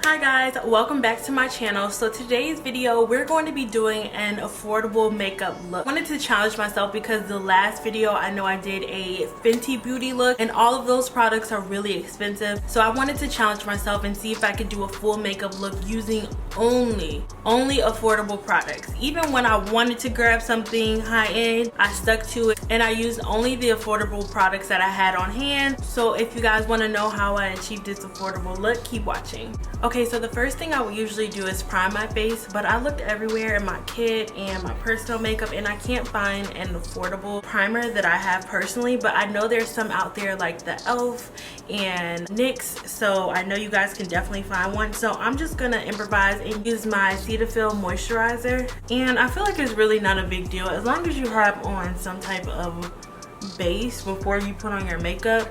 Hi guys, welcome back to my channel. So today's video we're going to be doing an affordable makeup look. I wanted to challenge myself because the last video I know I did a Fenty Beauty look and all of those products are really expensive. So I wanted to challenge myself and see if I could do a full makeup look using only affordable products. Even when I wanted to grab something high-end, I stuck to it and I used only the affordable products that I had on hand. So if you guys want to know how I achieved this affordable look, keep watching. Okay, so the first thing I would usually do is prime my face, but I looked everywhere in my kit and my personal makeup and I can't find an affordable primer that I have personally, but I know there's some out there like the e.l.f. and NYX, so I know you guys can definitely find one. So I'm just gonna improvise and use my Cetaphil moisturizer, and I feel like it's really not a big deal as long as you have on some type of base before you put on your makeup.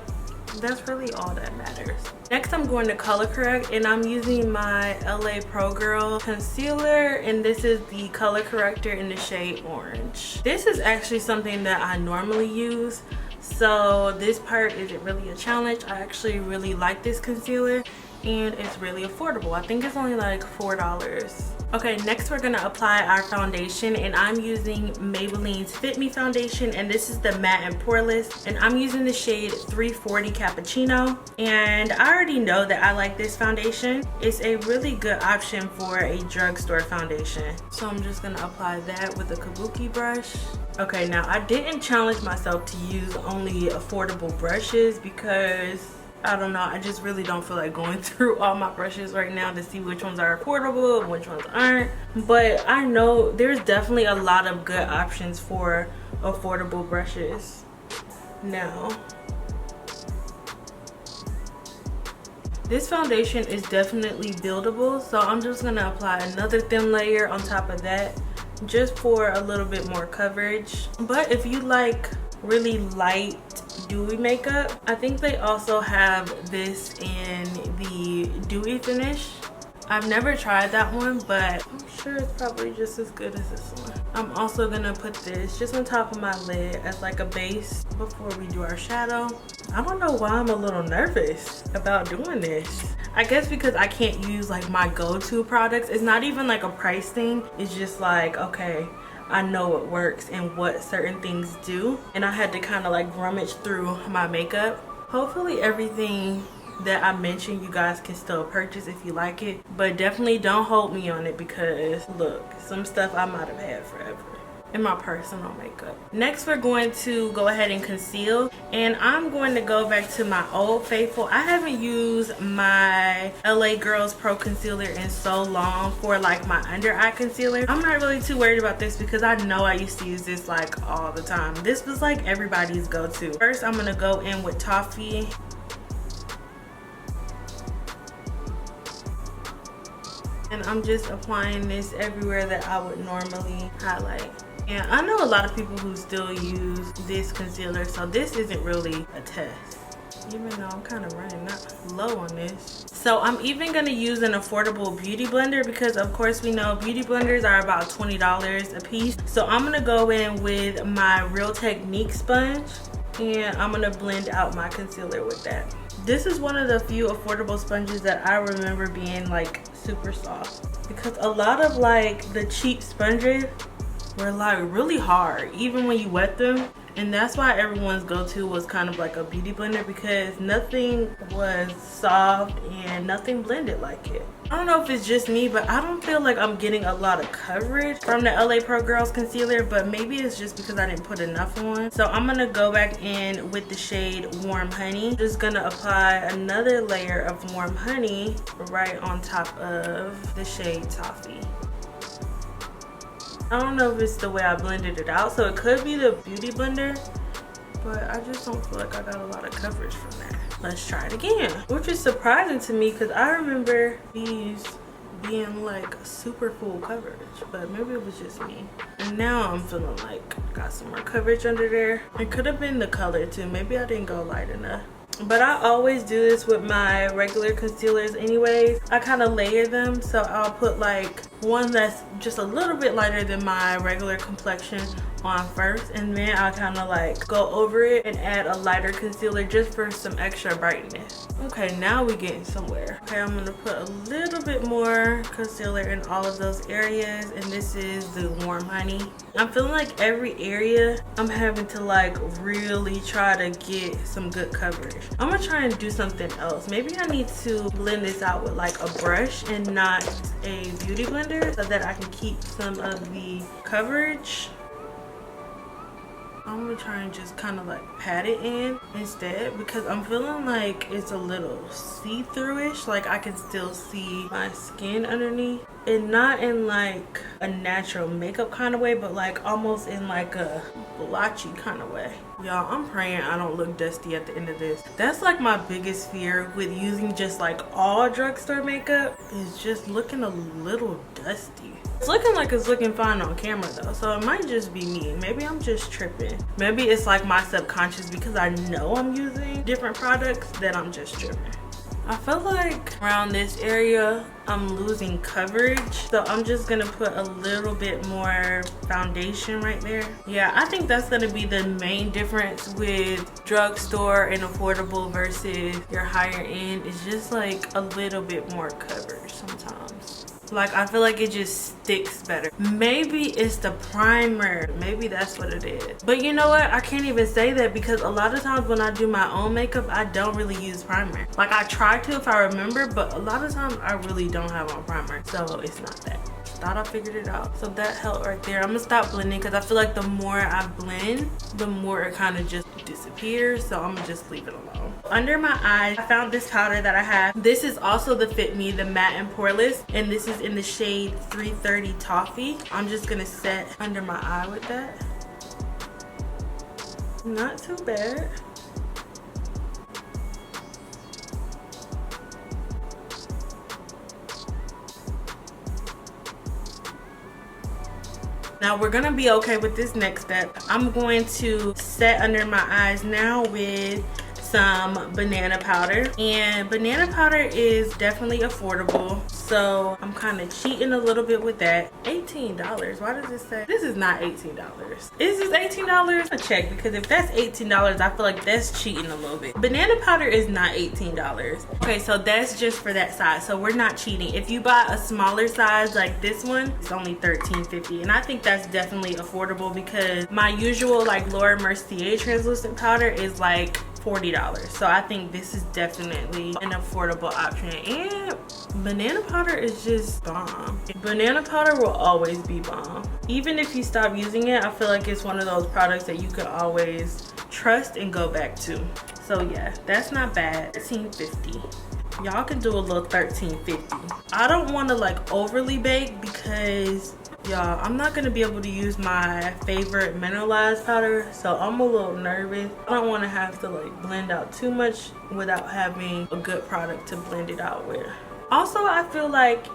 That's really all that matters. Next, I'm going to color correct and I'm using my LA Pro Girl concealer, and this is the color corrector in the shade orange. This is actually something that I normally use, so this part isn't really a challenge. I actually really like this concealer and it's really affordable. I think it's only like $4. Okay, next we're gonna apply our foundation, and I'm using Maybelline's Fit Me foundation, and this is the matte and poreless, and I'm using the shade 340 Cappuccino. And I already know that I like this foundation. It's a really good option for a drugstore foundation. So I'm just gonna apply that with a kabuki brush. Okay, now I didn't challenge myself to use only affordable brushes because I don't know, I just really don't feel like going through all my brushes right now to see which ones are affordable and which ones aren't. But I know there's definitely a lot of good options for affordable brushes. Now, this foundation is definitely buildable, so I'm just gonna apply another thin layer on top of that just for a little bit more coverage. But if you like really light dewy makeup, I think they also have this in the dewy finish. I've never tried that one, but I'm sure it's probably just as good as this one. I'm also gonna put this just on top of my lid as like a base before we do our shadow. I don't know why I'm a little nervous about doing this. I guess because I can't use like my go-to products. It's not even like a price thing. It's just like, okay, I know what works and what certain things do, and I had to kind of like rummage through my makeup. Hopefully everything that I mentioned you guys can still purchase if you like it, but definitely don't hold me on it because look, some stuff I might have had forever in my personal makeup. Next, we're going to go ahead and conceal, and I'm going to go back to my Old Faithful. I haven't used my LA Girls Pro Concealer in so long for like my under eye concealer. I'm not really too worried about this because I know I used to use this like all the time. This was like everybody's go-to. First, I'm gonna go in with Toffee. And I'm just applying this everywhere that I would normally highlight. And I know a lot of people who still use this concealer, so this isn't really a test, even though I'm kind of running low on this. So I'm even going to use an affordable beauty blender because of course we know beauty blenders are about $20 a piece. So I'm going to go in with my Real Technique sponge and I'm going to blend out my concealer with that. This is one of the few affordable sponges that I remember being like super soft, because a lot of like the cheap sponges were like really hard even when you wet them, and that's why everyone's go-to was kind of like a beauty blender because nothing was soft and nothing blended like it. I don't know if it's just me, but I don't feel like I'm getting a lot of coverage from the LA Pro Girls concealer, but maybe it's just because I didn't put enough on. So I'm gonna go back in with the shade Warm Honey. Just gonna apply another layer of Warm Honey right on top of the shade Toffee. I don't know if it's the way I blended it out, so it could be the beauty blender, but I just don't feel like I got a lot of coverage from that. Let's try it again, which is surprising to me because I remember these being like super full coverage, but maybe it was just me. And now I'm feeling like I got some more coverage under there. It could have been the color too. Maybe I didn't go light enough. But I always do this with my regular concealers anyways. I kind of layer them, so I'll put like one that's just a little bit lighter than my regular complexion on first, and then I'll kind of like go over it and add a lighter concealer just for some extra brightness. Okay, now we're getting somewhere. Okay, I'm gonna put a little bit more concealer in all of those areas, and this is the Warm Honey. I'm feeling like every area I'm having to like really try to get some good coverage. I'm gonna try and do something else. Maybe I need to blend this out with like a brush and not a beauty blender so that I can keep some of the coverage. I'm gonna try and just kind of like pat it in instead, because I'm feeling like it's a little see-through-ish. Like I can still see my skin underneath, and not in like a natural makeup kind of way, but like almost in like a blotchy kind of way. Y'all, I'm praying I don't look dusty at the end of this. That's like my biggest fear with using just like all drugstore makeup, is just looking a little dusty. It's looking like it's looking fine on camera though, so it might just be me. Maybe I'm just tripping. Maybe it's like my subconscious, because I know I'm using different products, that I'm just tripping. I feel like around this area I'm losing coverage, so I'm just gonna put a little bit more foundation right there. Yeah, I think that's gonna be the main difference with drugstore and affordable versus your higher end. It's just like a little bit more coverage sometimes. Like I feel like it just sticks better. Maybe it's the primer, maybe that's what it is. But you know what, I can't even say that, because a lot of times when I do my own makeup, I don't really use primer. Like I try to if I remember, but a lot of times I really don't have on primer, so it's not that. Thought I figured it out. So that helped right there. I'm gonna stop blending because I feel like the more I blend, the more it kind of just disappears, so I'm gonna just leave it alone. Under my eyes, I found this powder that I have. This is also the Fit Me, the matte and poreless, and this is in the shade 330 Toffee. I'm just gonna set under my eye with that. Not too bad. Now we're gonna be okay with this next step. I'm going to set under my eyes now with some banana powder, and banana powder is definitely affordable, so I'm kind of cheating a little bit with that. $18. Why does it say this is not $18? Is this $18? I check, because if that's $18, I feel like that's cheating a little bit. Banana powder is not $18. Okay, so that's just for that size, so we're not cheating. If you buy a smaller size like this one, it's only $13.50, and I think that's definitely affordable, because my usual like Laura Mercier translucent powder is like $40, so I think this is definitely an affordable option. And banana powder is just bomb. Banana powder will always be bomb. Even if you stop using it, I feel like it's one of those products that you can always trust and go back to. So yeah, that's not bad. $13.50. Y'all can do a little $13.50. I don't want to like overly bake, because y'all, I'm not gonna be able to use my favorite mineralized powder, so I'm a little nervous. I don't want to have to like blend out too much without having a good product to blend it out with. Also, I feel like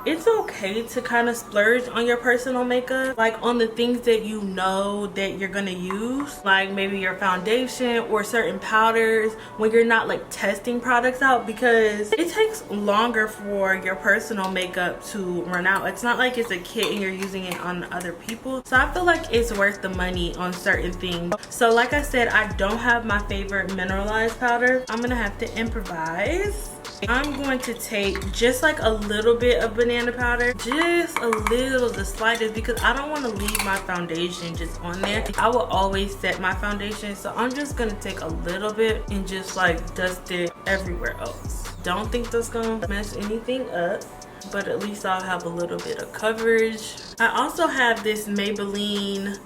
it's okay to kind of splurge on your personal makeup, like on the things that you know that you're gonna use, like maybe your foundation or certain powders, when you're not like testing products out, because it takes longer for your personal makeup to run out. It's not like it's a kit and you're using it on other people, so I feel like it's worth the money on certain things. So like I said, I don't have my favorite mineralized powder. I'm gonna have to improvise. I'm going to take just like a little bit of banana powder, just a little, the slightest, because I don't want to leave my foundation just on there. I will always set my foundation, so I'm just gonna take a little bit and just like dust it everywhere else. Don't think that's gonna mess anything up, but at least I'll have a little bit of coverage. I also have this Maybelline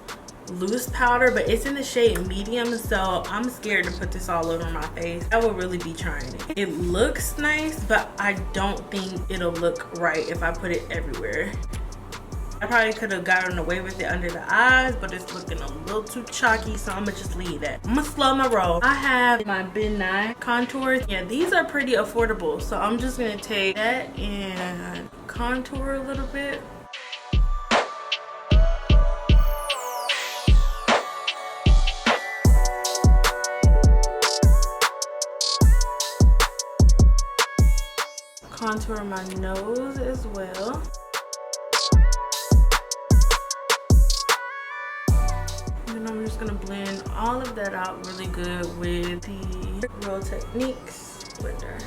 loose powder, but it's in the shade medium, so I'm scared to put this all over my face. I will really be trying it. It looks nice, but I don't think it'll look right if I put it everywhere. I probably could have gotten away with it under the eyes, but it's looking a little too chalky, so I'm gonna just leave that. I'm gonna slow my roll. I have my Ben Nye contours. Yeah, these are pretty affordable, so I'm just gonna take that and contour a little bit. Contour my nose as well. I'm just gonna blend all of that out really good with the Real Techniques blender.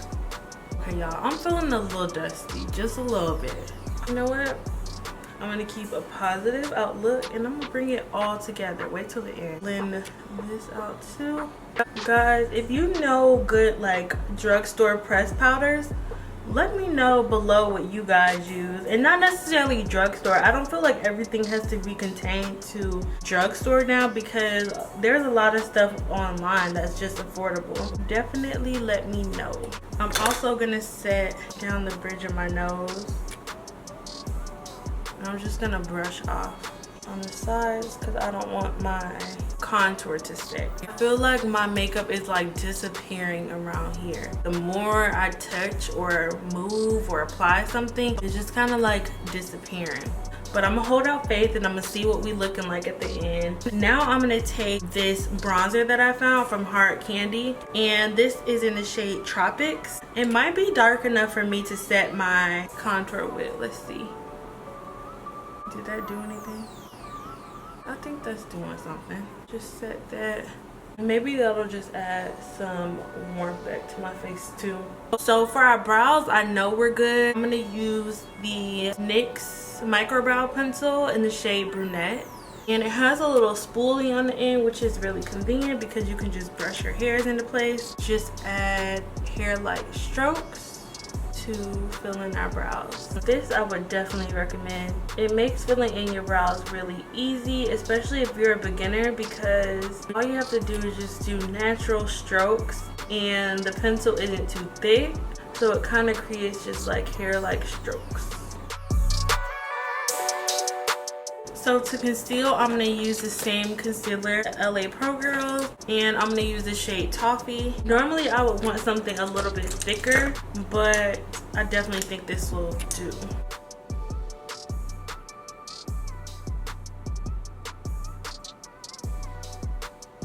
Okay, y'all, I'm feeling a little dusty, just a little bit. You know what? I'm gonna keep a positive outlook and I'm gonna bring it all together. Wait till the end. Blend this out too. Guys, if you know good like drugstore pressed powders, let me know below what you guys use. And not necessarily drugstore. I don't feel like everything has to be contained to drugstore now, because there's a lot of stuff online that's just affordable. Definitely let me know. I'm also gonna set down the bridge of my nose. I'm just gonna brush off on the sides because I don't want my contour to stick. I feel like my makeup is like disappearing around here. The more I touch or move or apply something, it's just kind of like disappearing. But I'm gonna hold out faith and I'm gonna see what we looking like at the end. Now I'm gonna take this bronzer that I found from Hard Candy, and this is in the shade Tropics. It might be dark enough for me to set my contour with. Let's see. Did that do anything? I think that's doing something. Just set that. Maybe that'll just add some warmth back to my face too. So for our brows, I know we're good. I'm gonna use the NYX micro brow pencil in the shade Brunette. And it has a little spoolie on the end, which is really convenient because you can just brush your hairs into place. Just add hair-like strokes to fill in our brows. This I would definitely recommend. It makes filling in your brows really easy, especially if you're a beginner, because all you have to do is just do natural strokes and the pencil isn't too thick, so it kind of creates just like hair-like strokes. So to conceal, I'm gonna use the same concealer, LA Pro Girls, and I'm gonna use the shade Toffee. Normally I would want something a little bit thicker, but I definitely think this will do.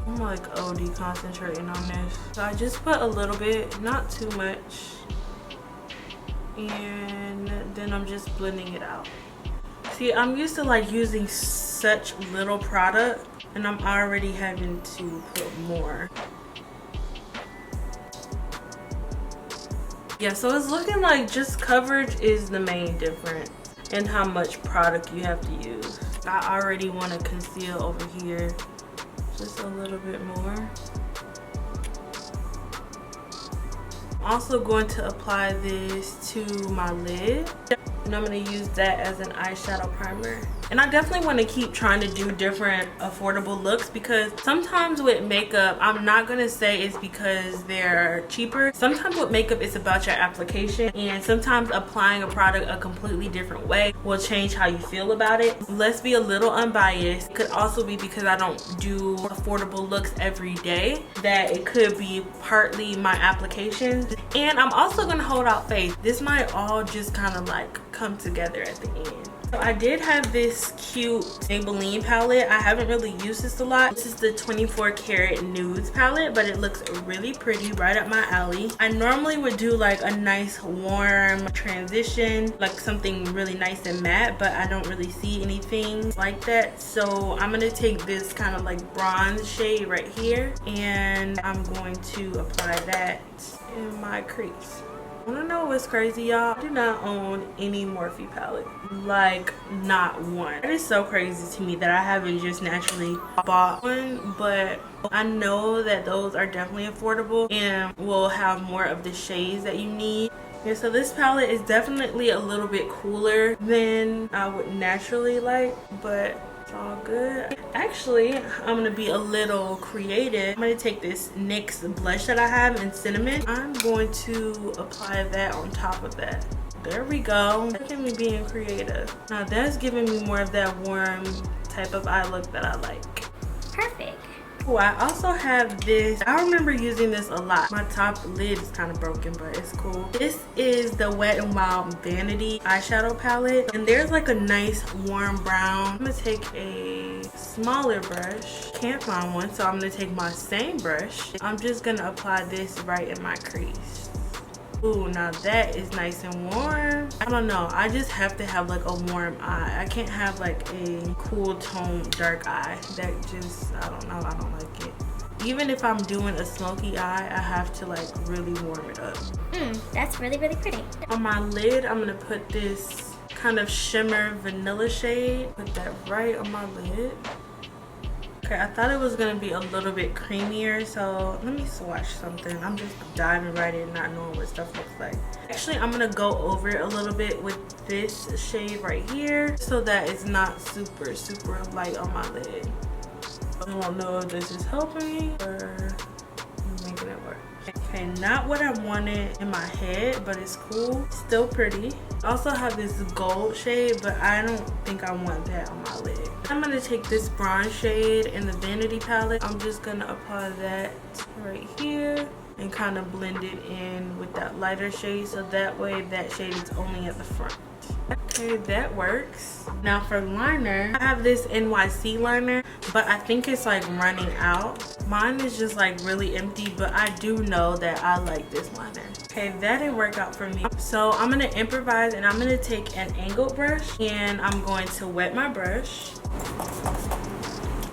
I'm like OD concentrating on this. So I just put a little bit, not too much, and then I'm just blending it out. See, I'm used to like using such little product and I'm already having to put more. Yeah, so it's looking like just coverage is the main difference in how much product you have to use. I already want to conceal over here just a little bit more. I'm also going to apply this to my lid. And I'm going to use that as an eyeshadow primer. And I definitely want to keep trying to do different affordable looks, because sometimes with makeup, I'm not going to say it's because they're cheaper. Sometimes with makeup, it's about your application, and sometimes applying a product a completely different way will change how you feel about it. Let's be a little unbiased. It could also be because I don't do affordable looks every day, that it could be partly my applications. And I'm also going to hold out faith. This might all just kind of like come together at the end. So I did have this cute Maybelline palette. I haven't really used this a lot. This is the 24 karat nudes palette, but it looks really pretty, right up my alley. I normally would do like a nice warm transition, like something really nice and matte, but I don't really see anything like that. So I'm gonna take this kind of like bronze shade right here, and I'm going to apply that in my crease. Wanna know what's crazy, y'all? I do not own any Morphe palette. Like, not one. It is so crazy to me that I haven't just naturally bought one, but I know that those are definitely affordable and will have more of the shades that you need. Yeah, so this palette is definitely a little bit cooler than I would naturally like, but it's all good. Actually, I'm gonna be a little creative. I'm gonna take this NYX blush that I have in cinnamon. I'm going to apply that on top of that. There we go. Look at me being creative. Now that's giving me more of that warm type of eye look that I like. Perfect. Oh, I also have this. I remember using this a lot. My top lid is kind of broken, but it's cool. This is the Wet n Wild Vanity eyeshadow palette, and there's like a nice warm brown. I'm gonna take a smaller brush. Can't find one, so I'm gonna take my same brush. I'm just gonna apply this right in my crease. Ooh, now that is nice and warm. I don't know, I just have to have like a warm eye. I can't have like a cool tone dark eye. That just, I don't know, I don't like it. Even if I'm doing a smoky eye, I have to like really warm it up. That's really, really pretty. On my lid, I'm gonna put this kind of shimmer vanilla shade. Put that right on my lid. Okay, I thought it was gonna be a little bit creamier, so let me swatch something. I'm just diving right in, not knowing what stuff looks like. Actually, I'm gonna go over it a little bit with this shade right here so that it's not super, super light on my lid. I don't know if this is helping me or making it work. Okay, not what I wanted in my head, but it's cool. Still pretty. I also have this gold shade, but I don't think I want that on my lid. I'm gonna take this bronze shade in the Vanity palette. I'm just gonna apply that right here and kind of blend it in with that lighter shade, so that way that shade is only at the front. Okay, that works. Now for liner, I have this NYC liner, but I think it's like running out. Mine is just like really empty, but I do know that I like this liner. Okay, that didn't work out for me. So I'm gonna improvise and I'm gonna take an angled brush and I'm going to wet my brush.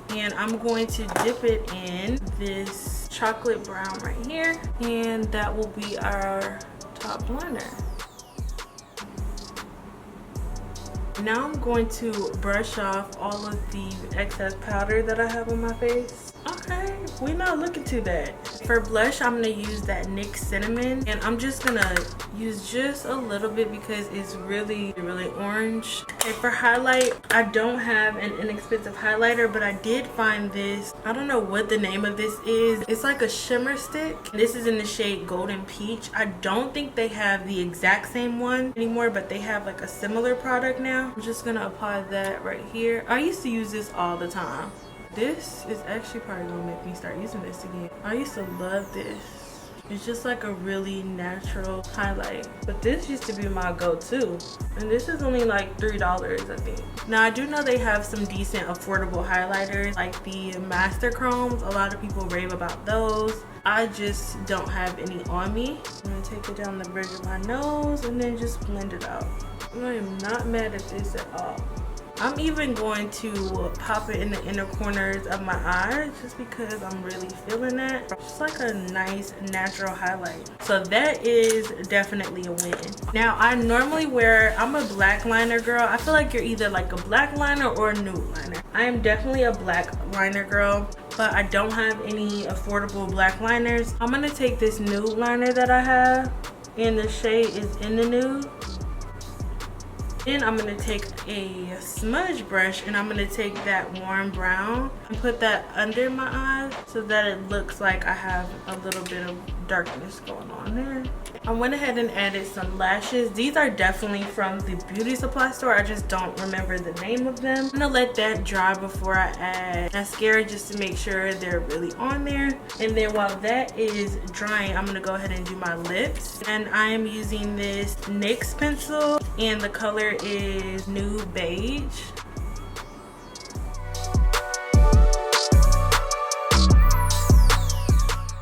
And I'm going to dip it in this chocolate brown right here. And that will be our top liner. Now I'm going to brush off all of the excess powder that I have on my face. Okay, we're not looking too bad. For blush, I'm gonna use that NYX Cinnamon, and I'm just gonna use just a little bit because it's really, really orange. Okay, for highlight, I don't have an inexpensive highlighter, but I did find this. I don't know what the name of this is. It's like a shimmer stick. This is in the shade Golden Peach. I don't think they have the exact same one anymore, but they have like a similar product now. I'm just gonna apply that right here. I used to use this all the time. This is actually probably gonna make me start using this again. I used to love this. It's just like a really natural highlight. But this used to be my go-to. And this is only like $3, I think. Now I do know they have some decent affordable highlighters like the Master Chromes. A lot of people rave about those. I just don't have any on me. I'm gonna take it down the bridge of my nose and then just blend it out. I am not mad at this at all. I'm even going to pop it in the inner corners of my eyes just because I'm really feeling that. It's like a nice natural highlight. So that is definitely a win. Now I normally I'm a black liner girl. I feel like you're either like a black liner or a nude liner. I am definitely a black liner girl, but I don't have any affordable black liners. I'm gonna take this nude liner that I have, and the shade is in the nude. Then I'm gonna take a smudge brush and I'm gonna take that warm brown and put that under my eyes so that it looks like I have a little bit of darkness going on there. I went ahead and added some lashes. These are definitely from the beauty supply store. I just don't remember the name of them. I'm gonna let that dry before I add mascara just to make sure they're really on there. And then while that is drying, I'm gonna go ahead and do my lips. And I am using this NYX pencil and the color is Nude Beige.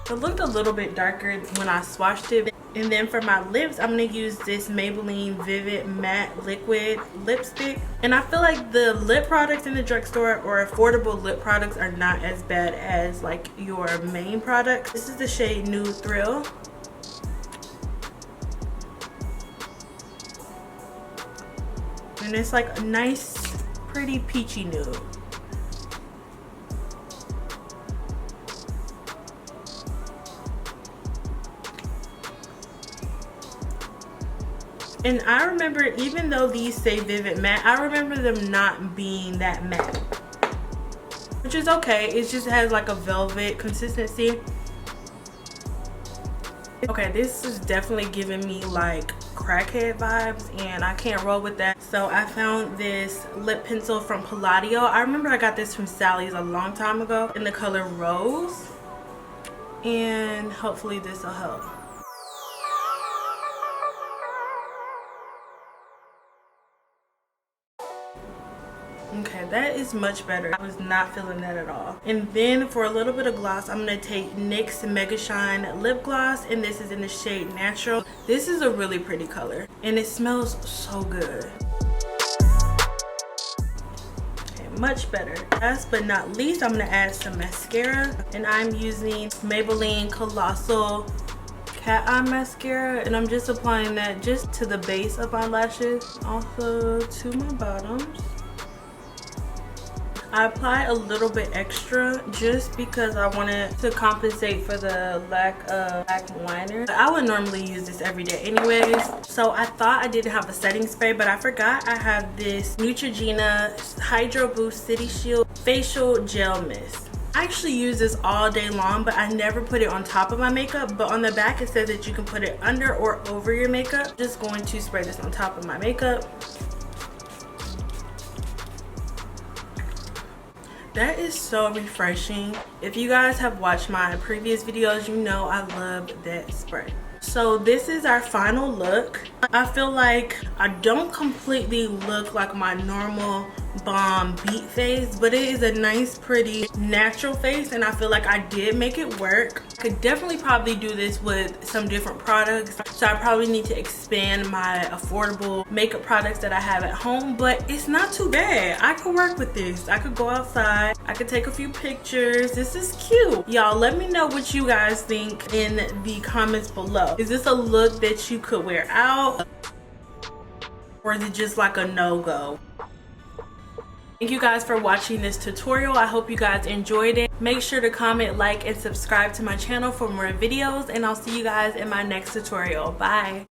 It looked a little bit darker when I swatched it. And then for my lips, I'm gonna use this Maybelline Vivid Matte Liquid Lipstick. And I feel like the lip products in the drugstore or affordable lip products are not as bad as like your main products. This is the shade Nude Thrill. And it's like a nice, pretty peachy nude. And I remember, even though these say Vivid Matte, I remember them not being that matte. Which is okay, it just has like a velvet consistency. Okay, this is definitely giving me like crackhead vibes and I can't roll with that. So I found this lip pencil from Palladio. I remember I got this from Sally's a long time ago in the color Rose. And hopefully this will help. Okay, that is much better. I was not feeling that at all. And then for a little bit of gloss, I'm gonna take NYX Mega Shine lip gloss, and this is in the shade Natural. This is a really pretty color and it smells so good. Okay, much better. Last but not least, I'm gonna add some mascara, and I'm using Maybelline Colossal Cat Eye Mascara, and I'm just applying that just to the base of my lashes, also to my bottoms. I applied a little bit extra just because I wanted to compensate for the lack of black liner. I would normally use this every day anyways, so I thought I didn't have a setting spray, but I forgot I have this Neutrogena Hydro Boost City Shield Facial Gel Mist. I actually use this all day long, but I never put it on top of my makeup. But on the back it says that you can put it under or over your makeup. Just going to spray this on top of my makeup. That is so refreshing. If you guys have watched my previous videos, you know I love that spray. So this is our final look. I feel like I don't completely look like my normal bomb beat face, but it is a nice pretty natural face, and I feel like I did make it work. I could definitely probably do this with some different products, so I probably need to expand my affordable makeup products that I have at home, but it's not too bad. I could work with this. I could go outside, I could take a few pictures. This is cute. Y'all, let me know what you guys think in the comments below. Is this a look that you could wear out, or is it just like a no-go? Thank you guys for watching this tutorial. I hope you guys enjoyed it. Make sure to comment, like, and subscribe to my channel for more videos, and I'll see you guys in my next tutorial. Bye.